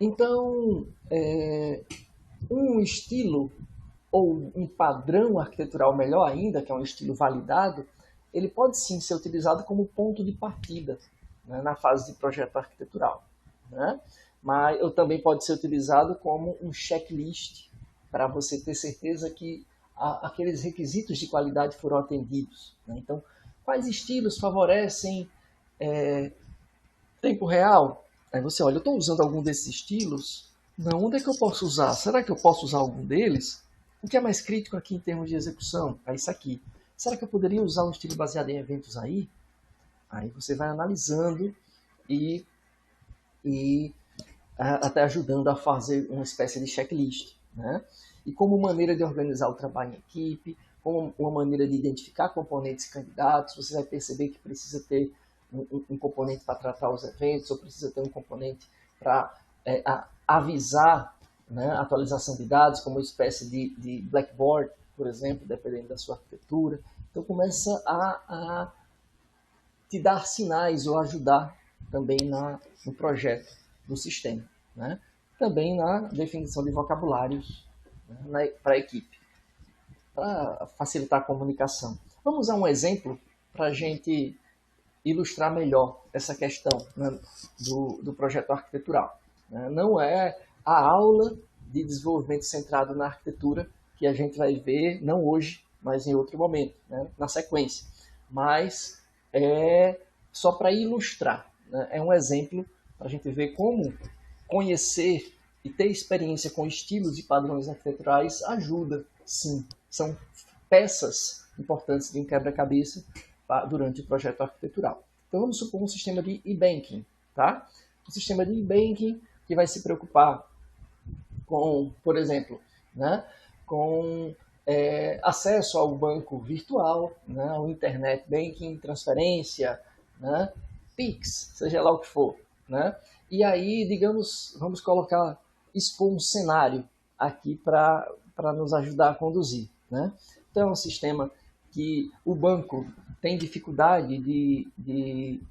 Então, um estilo ou um padrão arquitetural melhor ainda, que é um estilo validado, ele pode sim ser utilizado como ponto de partida, né, na fase de projeto arquitetural, né? Mas também pode ser utilizado como um checklist para você ter certeza que aqueles requisitos de qualidade foram atendidos, né? Então, quais estilos favorecem tempo real? Aí você olha, eu estou usando algum desses estilos? Não, onde é que eu posso usar? Será que eu posso usar algum deles? O que é mais crítico aqui em termos de execução? É isso aqui. Será que eu poderia usar um estilo baseado em eventos aí? Aí você vai analisando e até ajudando a fazer uma espécie de checklist, né? E como maneira de organizar o trabalho em equipe, como uma maneira de identificar componentes candidatos, você vai perceber que precisa ter um componente para tratar os eventos, ou precisa ter um componente para avisar, né, a atualização de dados, como uma espécie de blackboard, por exemplo, dependendo da sua arquitetura. Então começa a te dar sinais ou ajudar também no projeto do sistema, né? Também na definição de vocabulários, né, para a equipe, para facilitar a comunicação. Vamos usar um exemplo para a gente ilustrar melhor essa questão, né, do projeto arquitetural, né? Não é a aula de desenvolvimento centrado na arquitetura que a gente vai ver, não hoje, mas em outro momento, né, na sequência. Mas é só para ilustrar, né? É um exemplo para a gente ver como conhecer e ter experiência com estilos e padrões arquiteturais ajuda, sim. São peças importantes de um quebra-cabeça durante o projeto arquitetural. Então vamos supor um sistema de e-banking, tá? Um sistema de e-banking que vai se preocupar com, por exemplo, né, com acesso ao banco virtual, né, ao internet banking, transferência, né, Pix, seja lá o que for, né? E aí, digamos, vamos expor um cenário aqui para nos ajudar a conduzir, né? Então é um sistema que o banco tem dificuldade de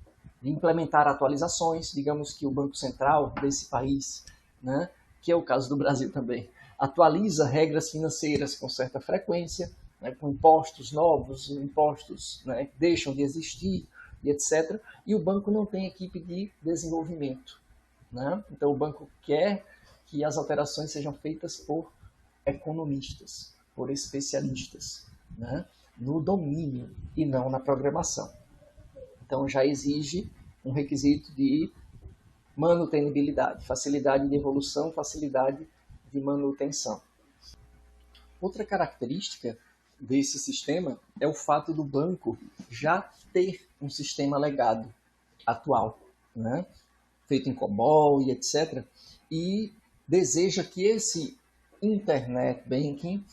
implementar atualizações, digamos que o Banco Central desse país, né, que é o caso do Brasil também, atualiza regras financeiras com certa frequência, né, com impostos novos, impostos, né, que deixam de existir, e etc. E o banco não tem equipe de desenvolvimento, né? Então o banco quer que as alterações sejam feitas por economistas, por especialistas, né, no domínio e não na programação. Então já exige um requisito de manutenibilidade, facilidade de evolução, facilidade de manutenção. Outra característica desse sistema é o fato do banco já ter um sistema legado atual, né, feito em COBOL e etc. E deseja que esse Internet Banking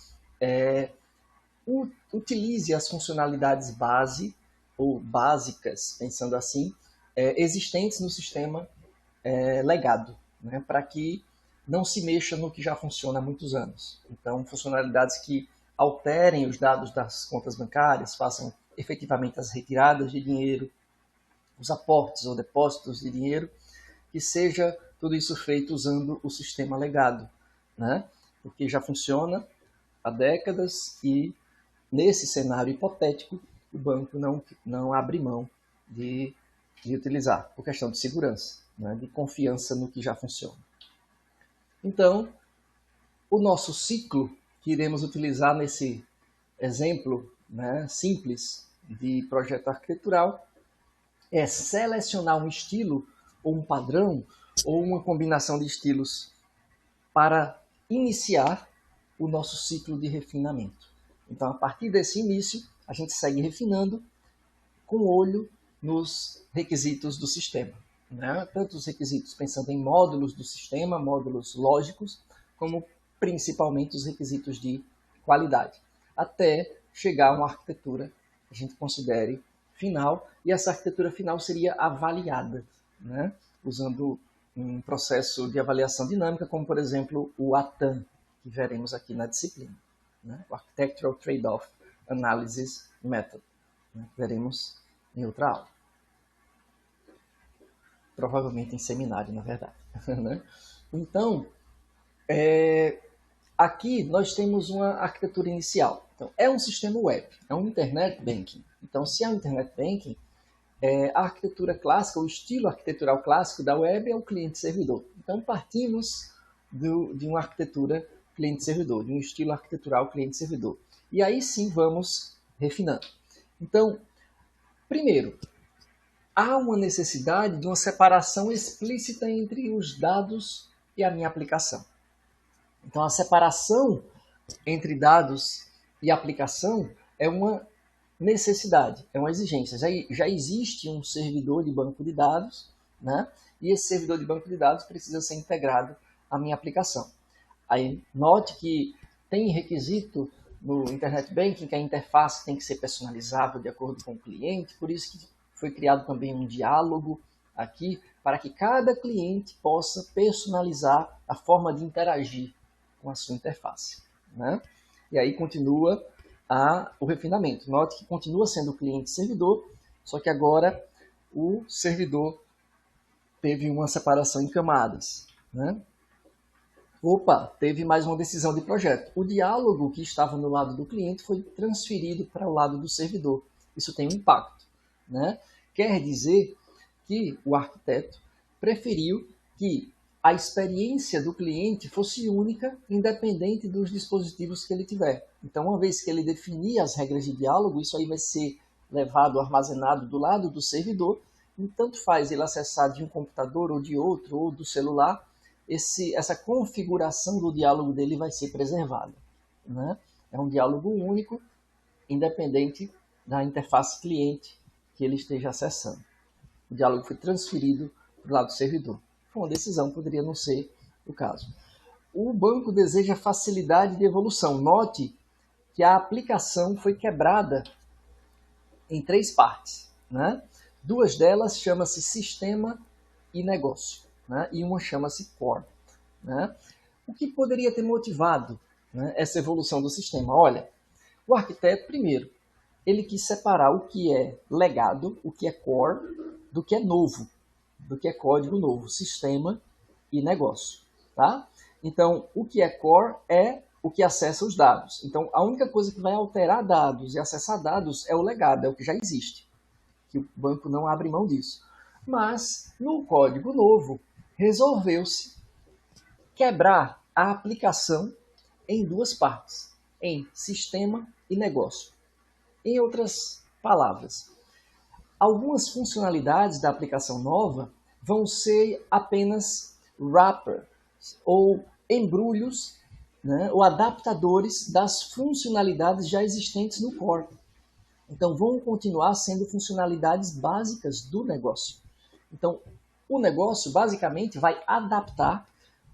utilize as funcionalidades base ou básicas, pensando assim, existentes no sistema legado, né, para que não se mexa no que já funciona há muitos anos. Então, funcionalidades que alterem os dados das contas bancárias, façam efetivamente as retiradas de dinheiro, os aportes ou depósitos de dinheiro, que seja tudo isso feito usando o sistema legado, né? Porque já funciona há décadas e, nesse cenário hipotético, o banco não abre mão de utilizar, por questão de segurança, né? De confiança no que já funciona. Então, o nosso ciclo que iremos utilizar nesse exemplo, né, simples de projeto arquitetural é selecionar um estilo ou um padrão ou uma combinação de estilos para iniciar o nosso ciclo de refinamento. Então, a partir desse início, a gente segue refinando com o olho nos requisitos do sistema, né? Tanto os requisitos pensando em módulos do sistema, módulos lógicos, como principalmente os requisitos de qualidade, até chegar a uma arquitetura que a gente considere final, e essa arquitetura final seria avaliada, né, usando um processo de avaliação dinâmica, como por exemplo o ATAM, que veremos aqui na disciplina, né? O Architectural Trade-off Analysis Method, né? Veremos em outra aula. provavelmente em seminário, na verdade. Né? Então, aqui nós temos uma arquitetura inicial. Então, é um sistema web, é um Internet Banking. Então, se é um Internet Banking, a arquitetura clássica, o estilo arquitetural clássico da web é o cliente-servidor. Então, partimos de uma arquitetura cliente-servidor, de um estilo arquitetural cliente-servidor. E aí sim vamos refinando. Então, primeiro, há uma necessidade de uma separação explícita entre os dados e a minha aplicação. Então, a separação entre dados e aplicação é uma necessidade, é uma exigência. Já existe um servidor de banco de dados, né? E esse servidor de banco de dados precisa ser integrado à minha aplicação. Aí, note que tem requisito no Internet Banking que a interface tem que ser personalizável de acordo com o cliente, por isso que foi criado também um diálogo aqui, para que cada cliente possa personalizar a forma de interagir com a sua interface. Né? E aí continua o refinamento. Note que continua sendo o cliente-servidor, só que agora o servidor teve uma separação em camadas. Né? Teve mais uma decisão de projeto. O diálogo que estava no lado do cliente foi transferido para o lado do servidor. Isso tem um impacto. Né? Quer dizer que o arquiteto preferiu que a experiência do cliente fosse única, independente dos dispositivos que ele tiver. Então, uma vez que ele definir as regras de diálogo, isso aí vai ser levado, armazenado do lado do servidor, e tanto faz ele acessar de um computador ou de outro, ou do celular, essa configuração do diálogo dele vai ser preservada. Né? É um diálogo único, independente da interface cliente que ele esteja acessando. O diálogo foi transferido para o lado do servidor. Foi uma decisão, poderia não ser o caso. O banco deseja facilidade de evolução. Note que a aplicação foi quebrada em 3 partes. Né? 2 delas chama-se sistema e negócio, né? E uma chama-se core. Né? O que poderia ter motivado, né, essa evolução do sistema? Olha, o arquiteto, primeiro, ele quis separar o que é legado, o que é core, do que é novo, do que é código novo, sistema e negócio. Tá? Então, o que é core é o que acessa os dados. Então, a única coisa que vai alterar dados e acessar dados é o legado, é o que já existe. Que o banco não abre mão disso. Mas, no código novo, resolveu-se quebrar a aplicação em 2 partes, em sistema e negócio. Em outras palavras, algumas funcionalidades da aplicação nova vão ser apenas wrappers ou embrulhos, né, ou adaptadores das funcionalidades já existentes no core. Então, vão continuar sendo funcionalidades básicas do negócio. Então, o negócio basicamente vai adaptar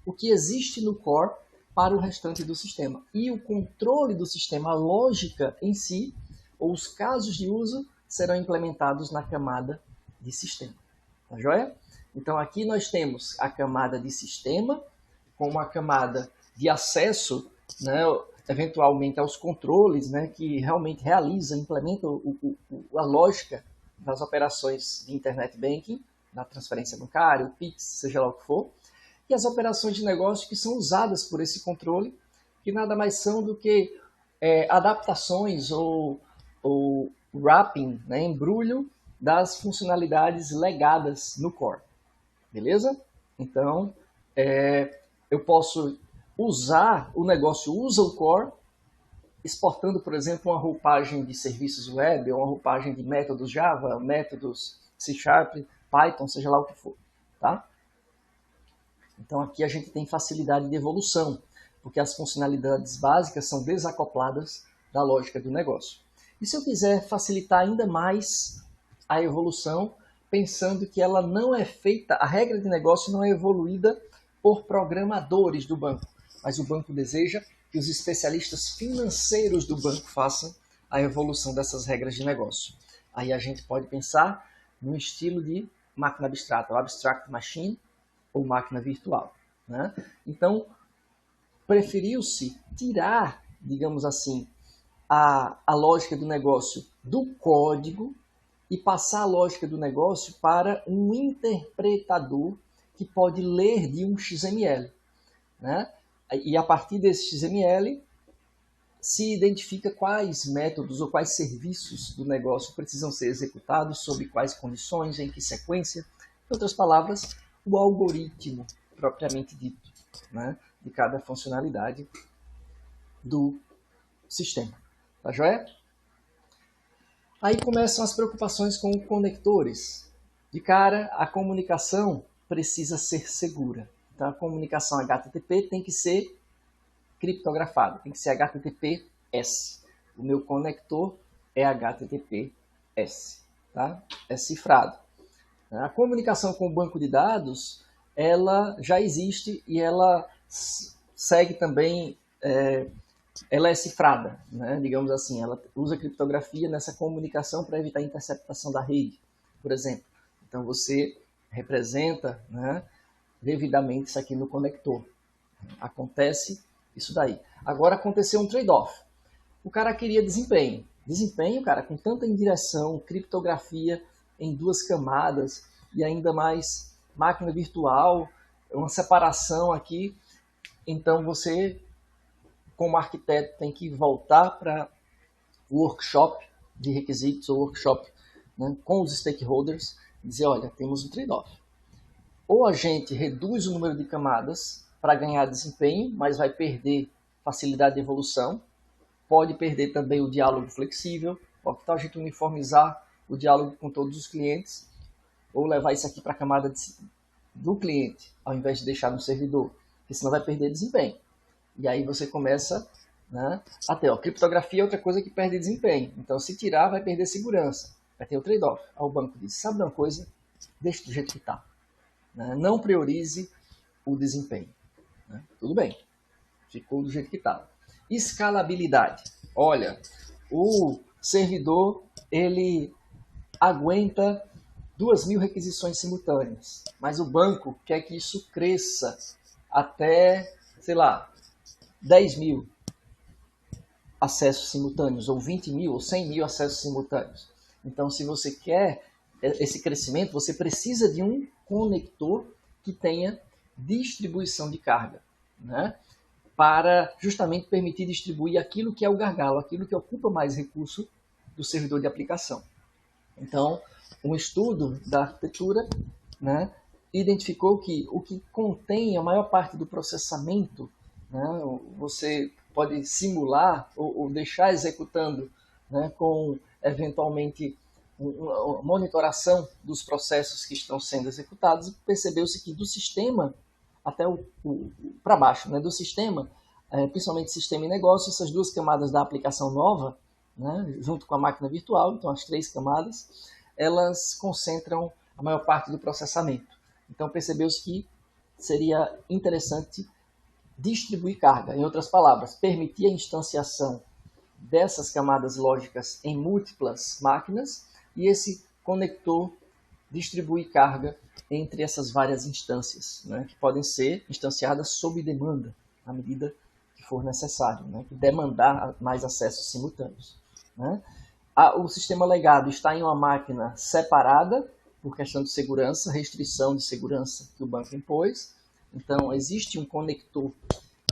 o que existe no core para o restante do sistema. E o controle do sistema, a lógica em si, ou os casos de uso, serão implementados na camada de sistema. Tá joia? Então, aqui nós temos a camada de sistema, com uma camada de acesso, né, eventualmente aos controles, né, que realmente realiza, implementa a lógica das operações de Internet Banking, na transferência bancária, o Pix, seja lá o que for, e as operações de negócio que são usadas por esse controle, que nada mais são do que adaptações ou wrapping, né, embrulho das funcionalidades legadas no core. Beleza? Então, eu posso usar, o negócio usa o core, exportando, por exemplo, uma roupagem de serviços web, ou uma roupagem de métodos Java, métodos C#, Python, seja lá o que for. Tá? Então, aqui a gente tem facilidade de evolução, porque as funcionalidades básicas são desacopladas da lógica do negócio. E se eu quiser facilitar ainda mais a evolução, pensando que ela não é feita, a regra de negócio não é evoluída por programadores do banco, mas o banco deseja que os especialistas financeiros do banco façam a evolução dessas regras de negócio. Aí a gente pode pensar no estilo de máquina abstrata, ou abstract machine, ou máquina virtual. Né? Então, preferiu-se tirar, digamos assim, a lógica do negócio do código e passar a lógica do negócio para um interpretador que pode ler de um XML, né? E a partir desse XML se identifica quais métodos ou quais serviços do negócio precisam ser executados, sob quais condições, em que sequência. Em outras palavras, o algoritmo propriamente dito, né, de cada funcionalidade do sistema. Tá joia? Aí começam as preocupações com conectores. De cara, a comunicação precisa ser segura. Então, a comunicação HTTP tem que ser criptografada, tem que ser HTTPS. O meu conector é HTTPS, tá? É cifrado. A comunicação com o banco de dados, ela já existe e ela segue também, ela é cifrada, né? Digamos assim, ela usa criptografia nessa comunicação para evitar a interceptação da rede, por exemplo. Então você representa, né, devidamente isso aqui no conector. Acontece isso daí. Agora aconteceu um trade-off. O cara queria desempenho. Desempenho, cara, com tanta indireção, criptografia em 2 camadas e ainda mais máquina virtual, uma separação aqui. Então você, como arquiteto, tem que voltar para o workshop de requisitos ou workshop, né, com os stakeholders e dizer, olha, temos um trade-off. Ou a gente reduz o número de camadas para ganhar desempenho, mas vai perder facilidade de evolução. Pode perder também o diálogo flexível. Pode tal a gente uniformizar o diálogo com todos os clientes, ou levar isso aqui para a camada do cliente, ao invés de deixar no servidor, porque senão vai perder desempenho. E aí você começa, né, até, criptografia é outra coisa que perde desempenho. Então, se tirar, vai perder segurança. Vai ter o trade-off. Aí o banco diz, sabe de uma coisa? Deixa do jeito que está. Né? Não priorize o desempenho. Né? Tudo bem. Ficou do jeito que estava. Escalabilidade. Olha, o servidor, ele aguenta 2.000 requisições simultâneas, mas o banco quer que isso cresça até, sei lá, 10.000 acessos simultâneos, ou 20.000, ou 100.000 acessos simultâneos. Então, se você quer esse crescimento, você precisa de um conector que tenha distribuição de carga, né? Para justamente permitir distribuir aquilo que é o gargalo, aquilo que ocupa mais recurso do servidor de aplicação. Então, um estudo da arquitetura, né, identificou que o que contém a maior parte do processamento, né, você pode simular ou deixar executando, né, com eventualmente uma monitoração dos processos que estão sendo executados, e percebeu-se que do sistema até para baixo, né, do sistema, principalmente sistema e negócio, essas 2 camadas da aplicação nova, né, junto com a máquina virtual, então as 3 camadas, elas concentram a maior parte do processamento. Então percebeu-se que seria interessante distribuir carga. Em outras palavras, permitir a instanciação dessas camadas lógicas em múltiplas máquinas e esse conector distribuir carga entre essas várias instâncias, né, que podem ser instanciadas sob demanda, à medida que for necessário, né, que demandar mais acessos simultâneos. Né. O sistema legado está em uma máquina separada, por questão de segurança, restrição de segurança que o banco impôs. Então, existe um conector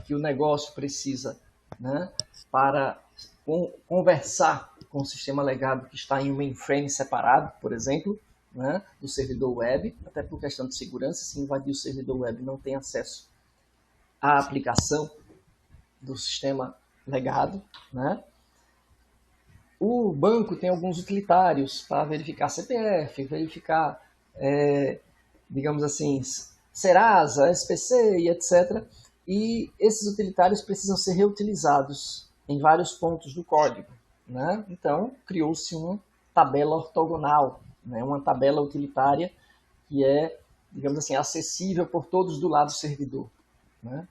que o negócio precisa, né, para conversar com o sistema legado que está em um mainframe separado, por exemplo, né, do servidor web, até por questão de segurança. Se invadir o servidor web, não tem acesso à aplicação do sistema legado. Né? O banco tem alguns utilitários para verificar CPF, verificar, digamos assim, Serasa, SPC e etc. E esses utilitários precisam ser reutilizados em vários pontos do código. Né? Então, criou-se uma tabela ortogonal, né? Uma tabela utilitária que é, digamos assim, acessível por todos do lado do servidor. Né?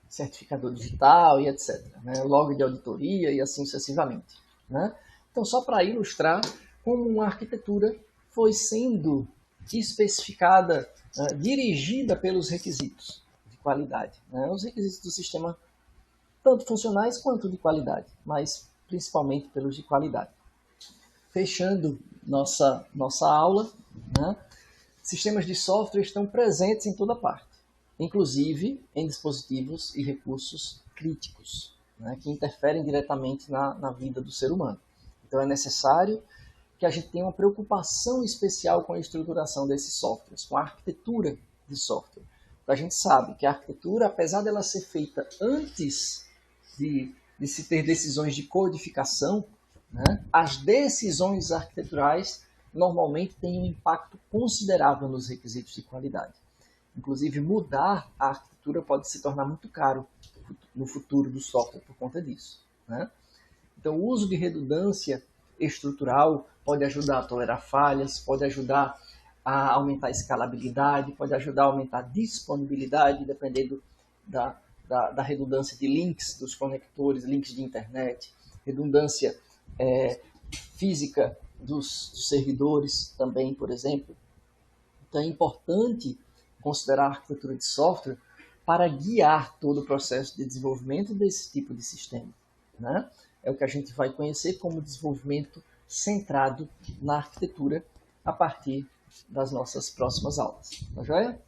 Certificador digital e etc. Né? Log de auditoria e assim sucessivamente. Né? Então, só para ilustrar como uma arquitetura foi sendo especificada, dirigida pelos requisitos de qualidade. Né? Os requisitos do sistema, tanto funcionais quanto de qualidade, mas principalmente pelos de qualidade. fechando nossa aula, né? Sistemas de software estão presentes em toda parte, inclusive em dispositivos e recursos críticos, né, que interferem diretamente na vida do ser humano. Então é necessário que a gente tenha uma preocupação especial com a estruturação desses softwares, com a arquitetura de software. A gente sabe que a arquitetura, apesar dela ser feita antes de se ter decisões de codificação, né, as decisões arquiteturais normalmente têm um impacto considerável nos requisitos de qualidade. Inclusive, mudar a arquitetura pode se tornar muito caro no futuro do software por conta disso, né? Então, o uso de redundância estrutural pode ajudar a tolerar falhas, pode ajudar a aumentar a escalabilidade, pode ajudar a aumentar a disponibilidade, dependendo da redundância de links dos conectores, links de internet, redundância física dos servidores também, por exemplo. Então, é importante considerar a arquitetura de software para guiar todo o processo de desenvolvimento desse tipo de sistema, né? É o que a gente vai conhecer como desenvolvimento centrado na arquitetura a partir das nossas próximas aulas. Tá joia?